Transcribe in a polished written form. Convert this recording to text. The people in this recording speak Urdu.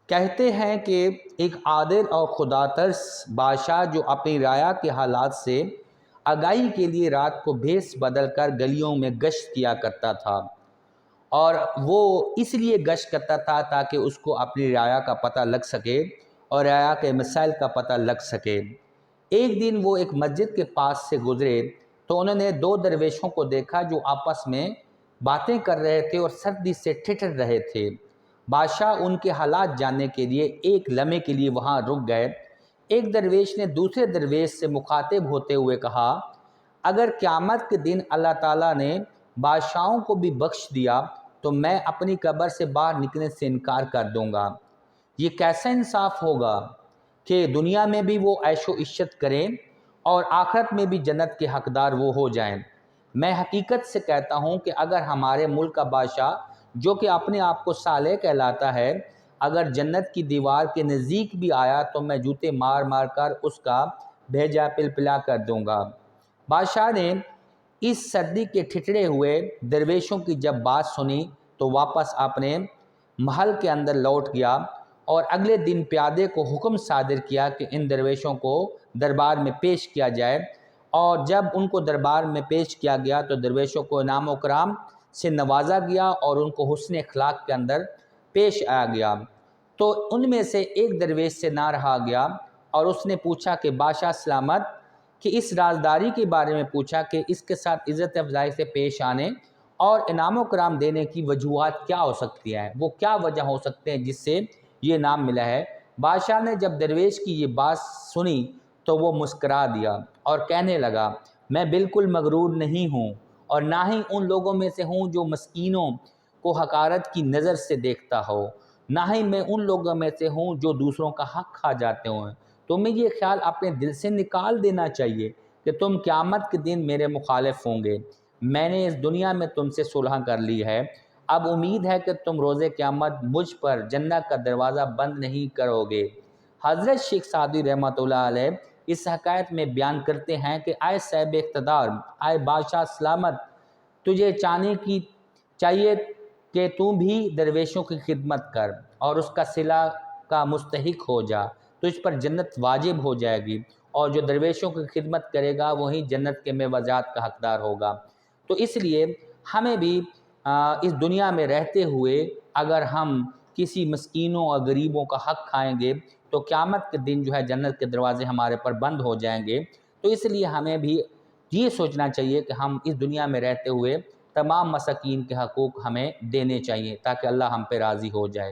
کہتے ہیں کہ ایک عادل اور خدا ترس بادشاہ جو اپنی رعایا کے حالات سے آگاہی کے لیے رات کو بھیس بدل کر گلیوں میں گشت کیا کرتا تھا، اور وہ اس لیے گشت کرتا تھا تاکہ اس کو اپنی رعایا کا پتہ لگ سکے اور رعایا کے مسائل کا پتہ لگ سکے۔ ایک دن وہ ایک مسجد کے پاس سے گزرے تو انہوں نے دو درویشوں کو دیکھا جو آپس میں باتیں کر رہے تھے اور سردی سے ٹھٹر رہے تھے۔ بادشاہ ان کے حالات جاننے کے لیے ایک لمحے کے لیے وہاں رک گئے۔ ایک درویش نے دوسرے درویش سے مخاطب ہوتے ہوئے کہا، اگر قیامت کے دن اللہ تعالیٰ نے بادشاہوں کو بھی بخش دیا تو میں اپنی قبر سے باہر نکلنے سے انکار کر دوں گا۔ یہ کیسا انصاف ہوگا کہ دنیا میں بھی وہ عیش و عشرت کریں اور آخرت میں بھی جنت کے حقدار وہ ہو جائیں۔ میں حقیقت سے کہتا ہوں کہ اگر ہمارے ملک کا بادشاہ جو کہ اپنے آپ کو صالح کہلاتا ہے اگر جنت کی دیوار کے نزدیک بھی آیا تو میں جوتے مار مار کر اس کا بھیجا پلپلا کر دوں گا۔ بادشاہ نے اس سردی کے ٹھٹرے ہوئے درویشوں کی جب بات سنی تو واپس اپنے محل کے اندر لوٹ گیا اور اگلے دن پیادے کو حکم صادر کیا کہ ان درویشوں کو دربار میں پیش کیا جائے، اور جب ان کو دربار میں پیش کیا گیا تو درویشوں کو انعام و کرام سے نوازا گیا اور ان کو حسن اخلاق کے اندر پیش آیا گیا۔ تو ان میں سے ایک درویش سے نہ رہا گیا اور اس نے پوچھا کہ بادشاہ سلامت، کہ اس رازداری کے بارے میں پوچھا کہ اس کے ساتھ عزت افزائی سے پیش آنے اور انعام و کرام دینے کی وجوہات کیا ہو سکتی ہیں، وہ کیا وجہ ہو سکتے ہیں جس سے یہ نام ملا ہے۔ بادشاہ نے جب درویش کی یہ بات سنی تو وہ مسکرا دیا اور کہنے لگا، میں بالکل مغرور نہیں ہوں اور نہ ہی ان لوگوں میں سے ہوں جو مسکینوں کو حقارت کی نظر سے دیکھتا ہو، نہ ہی میں ان لوگوں میں سے ہوں جو دوسروں کا حق کھا جاتے ہوں۔ تمہیں یہ خیال اپنے دل سے نکال دینا چاہیے کہ تم قیامت کے دن میرے مخالف ہوں گے۔ میں نے اس دنیا میں تم سے صلح کر لی ہے، اب امید ہے کہ تم روز قیامت مجھ پر جنت کا دروازہ بند نہیں کرو گے۔ حضرت شیخ سعدی رحمۃ اللہ علیہ اس حکایت میں بیان کرتے ہیں کہ اے صاحب اقتدار، اے بادشاہ سلامت، تجھے چاہیے کہ تو بھی درویشوں کی خدمت کر اور اس کا صلہ کا مستحق ہو جا، تو اس پر جنت واجب ہو جائے گی، اور جو درویشوں کی خدمت کرے گا وہی جنت کے میوات کا حقدار ہوگا۔ تو اس لیے ہمیں بھی اس دنیا میں رہتے ہوئے اگر ہم کسی مسکینوں اور غریبوں کا حق کھائیں گے تو قیامت کے دن جو ہے جنت کے دروازے ہمارے پر بند ہو جائیں گے۔ تو اس لیے ہمیں بھی یہ سوچنا چاہیے کہ ہم اس دنیا میں رہتے ہوئے تمام مساکین کے حقوق ہمیں دینے چاہیے تاکہ اللہ ہم پہ راضی ہو جائے۔